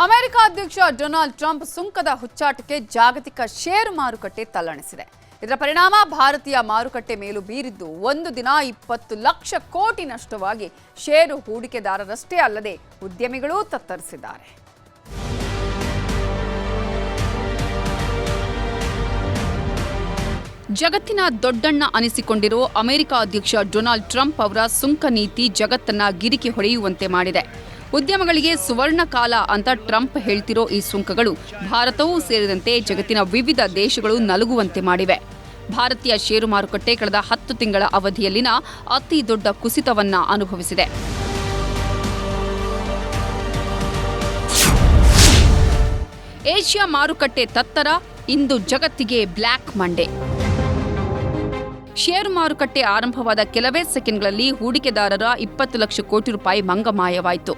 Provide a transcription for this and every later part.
America ಅಧ್ಯಕ್ಷ Donald Trump ಸುಂಕದ ಹುಚ್ಚಾಟಕ್ಕೆ ಜಾಗತಿಕ ಷೇರು ಮಾರುಕಟ್ಟೆ ತಲ್ಲಣಿಸಿದೆ. ಇದರ ಪರಿಣಾಮ ಭಾರತೀಯ ಮಾರುಕಟ್ಟೆ ಮೇಲೂ ಬೀರಿದ್ದು ಒಂದು ದಿನ 20 ಲಕ್ಷ ಕೋಟಿ ನಷ್ಟವಾಗಿ ಷೇರು ಹೂಡಿಕೆದಾರರಷ್ಟೇ ಅಲ್ಲದೆ ಉದ್ಯಮಿಗಳೂ ತತ್ತರಿಸಿದ್ದಾರೆ. ಜಗತ್ತಿನ ದೊಡ್ಡಣ್ಣ ಅನಿಸಿಕೊಂಡಿರೋ ಅಮೆರಿಕ ಅಧ್ಯಕ್ಷ ಡೊನಾಲ್ಡ್ ಟ್ರಂಪ್ ಅವರ ಸುಂಕ ನೀತಿ ಜಗತ್ತನ್ನ ಗಿರಿಕಿ ಹೊಡೆಯುವಂತೆ ಮಾಡಿದೆ. ಉದ್ಯಮಗಳಿಗೆ ಸುವರ್ಣ ಕಾಲ ಅಂತ ಟ್ರಂಪ್ ಹೇಳ್ತಿರೋ ಈ ಸುಂಕಗಳು ಭಾರತವೂ ಸೇರಿದಂತೆ ಜಗತ್ತಿನ ವಿವಿಧ ದೇಶಗಳು ನಲುಗುವಂತೆ ಮಾಡಿವೆ. ಭಾರತೀಯ ಷೇರು ಮಾರುಕಟ್ಟೆ ಕಳೆದ 10 ತಿಂಗಳ ಅವಧಿಯಲ್ಲಿನ ಅತಿ ದೊಡ್ಡ ಕುಸಿತವನ್ನ ಅನುಭವಿಸಿದೆ. ಏಷ್ಯಾ ಮಾರುಕಟ್ಟೆ ತತ್ತರ, ಇಂದು ಜಗತ್ತಿಗೆ ಬ್ಲ್ಯಾಕ್ ಮಂಡೇ. ಷೇರು ಮಾರುಕಟ್ಟೆ ಆರಂಭವಾದ ಕೆಲವೇ ಸೆಕೆಂಡ್ಗಳಲ್ಲಿ ಹೂಡಿಕೆದಾರರ 20 ಲಕ್ಷ ಕೋಟಿ ರೂಪಾಯಿ ಮಂಗಮಾಯವಾಯಿತು.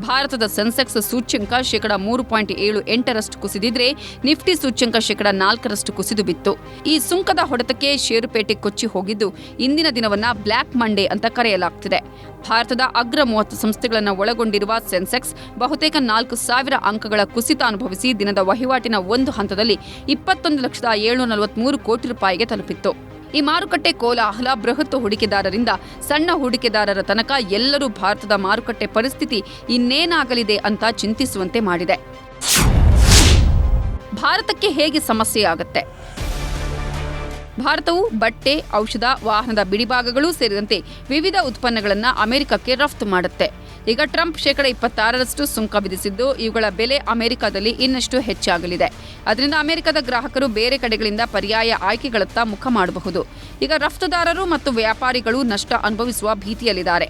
ಭಾರತದ ಸೆನ್ಸೆಕ್ಸ್ ಸೂಚ್ಯಂಕ ಶೇಕಡ 3.78 ಕುಸಿದಿದ್ರೆ ನಿಫ್ಟಿ ಸೂಚ್ಯಂಕ ಶೇಕಡ 4 ಕುಸಿದು ಬಿತ್ತು. ಈ ಸುಂಕದ ಹೊಡೆತಕ್ಕೆ ಷೇರುಪೇಟೆ ಕೊಚ್ಚಿ ಹೋಗಿದ್ದು ಇಂದಿನ ದಿನವನ್ನ ಬ್ಲ್ಯಾಕ್ ಮಂಡೇ ಅಂತ ಕರೆಯಲಾಗ್ತಿದೆ. ಭಾರತದ ಅಗ್ರ 30 ಸಂಸ್ಥೆಗಳನ್ನು ಒಳಗೊಂಡಿರುವ ಸೆನ್ಸೆಕ್ಸ್ ಬಹುತೇಕ 4,000 ಅಂಕಗಳ ಕುಸಿತ ಅನುಭವಿಸಿ ದಿನದ ವಹಿವಾಟಿನ ಒಂದು ಹಂತದಲ್ಲಿ 21,743 ಕೋಟಿ ರೂಪಾಯಿಗೆ ತಲುಪಿತ್ತು. ಈ ಮಾರುಕಟ್ಟೆ ಕೋಲಾಹಲ ಬೃಹತ್ ಹೂಡಿಕೆದಾರರಿಂದ ಸಣ್ಣ ಹೂಡಿಕೆದಾರರ ತನಕ ಎಲ್ಲರೂ ಭಾರತದ ಮಾರುಕಟ್ಟೆ ಪರಿಸ್ಥಿತಿ ಇನ್ನೇನಾಗಲಿದೆ ಅಂತ ಚಿಂತಿಸುವಂತೆ ಮಾಡಿದೆ. ಭಾರತಕ್ಕೆ ಹೇಗೆ ಸಮಸ್ಯೆಯಾಗುತ್ತೆ? ಭಾರತವು ಬಟ್ಟೆ, ಔಷಧ, ವಾಹನದ ಬಿಡಿಭಾಗಗಳು ಸೇರಿದಂತೆ ವಿವಿಧ ಉತ್ಪನ್ನಗಳನ್ನು ಅಮೆರಿಕಕ್ಕೆ ರಫ್ತು ಮಾಡುತ್ತೆ. ಈಗ ಟ್ರಂಪ್ ಶೇಕಡ 26 ಸುಂಕ ವಿಧಿಸಿದ್ದು ಇವುಗಳ ಬೆಲೆ ಅಮೆರಿಕದಲ್ಲಿ ಇನ್ನಷ್ಟು ಹೆಚ್ಚಾಗಲಿದೆ. ಅದರಿಂದ ಅಮೆರಿಕದ ಗ್ರಾಹಕರು ಬೇರೆ ಕಡೆಗಳಿಂದ ಪರ್ಯಾಯ ಆಯ್ಕೆಗಳತ್ತ ಮುಖ ಮಾಡಬಹುದು. ಈಗ ರಫ್ತುದಾರರು ಮತ್ತು ವ್ಯಾಪಾರಿಗಳು ನಷ್ಟ ಅನುಭವಿಸುವ ಭೀತಿಯಲ್ಲಿದ್ದಾರೆ.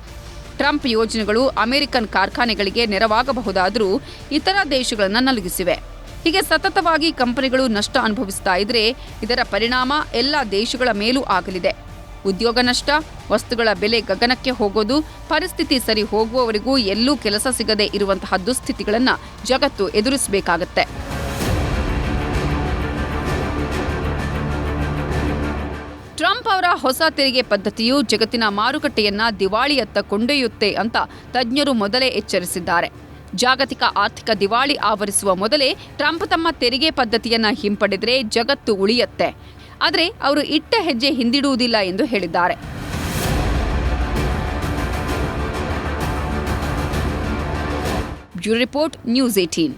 ಟ್ರಂಪ್ ಯೋಜನೆಗಳು ಅಮೆರಿಕನ್ ಕಾರ್ಖಾನೆಗಳಿಗೆ ನೆರವಾಗಬಹುದಾದರೂ ಇತರ ದೇಶಗಳನ್ನು ನಲುಗಿಸಿವೆ. ಹೀಗೆ ಸತತವಾಗಿ ಕಂಪನಿಗಳು ನಷ್ಟ ಅನುಭವಿಸ್ತಾ ಇದ್ರೆ ಇದರ ಪರಿಣಾಮ ಎಲ್ಲ ದೇಶಗಳ ಮೇಲೂ ಆಗಲಿದೆ. ಉದ್ಯೋಗ ನಷ್ಟ, ವಸ್ತುಗಳ ಬೆಲೆ ಗಗನಕ್ಕೆ ಹೋಗೋದು, ಪರಿಸ್ಥಿತಿ ಸರಿ ಹೋಗುವವರೆಗೂ ಎಲ್ಲೂ ಕೆಲಸ ಸಿಗದೆ ಇರುವಂತಹ ದುಸ್ಥಿತಿಗಳನ್ನು ಜಗತ್ತು ಎದುರಿಸಬೇಕಾಗತ್ತೆ. ಟ್ರಂಪ್ ಅವರ ಹೊಸ ತೆರಿಗೆ ಪದ್ಧತಿಯು ಜಗತ್ತಿನ ಮಾರುಕಟ್ಟೆಯನ್ನ ದಿವಾಳಿಯತ್ತ ಕೊಂಡೊಯ್ಯುತ್ತೆ ಅಂತ ತಜ್ಞರು ಮೊದಲೇ ಎಚ್ಚರಿಸಿದ್ದಾರೆ. ಜಾಗತಿಕ ಆರ್ಥಿಕ ದಿವಾಳಿ ಆವರಿಸುವ ಮೊದಲೇ ಟ್ರಂಪ್ ತಮ್ಮ ತೆರಿಗೆ ಪದ್ಧತಿಯನ್ನ ಹಿಂಪಡೆದರೆ ಜಗತ್ತು ಉಳಿಯತ್ತೆ. ಆದರೆ ಅವರು ಇಟ್ಟ ಹೆಜ್ಜೆ ಹಿಂದಿಡುವುದಿಲ್ಲ ಎಂದು ಹೇಳಿದ್ದಾರೆ. Bureau report, news 18.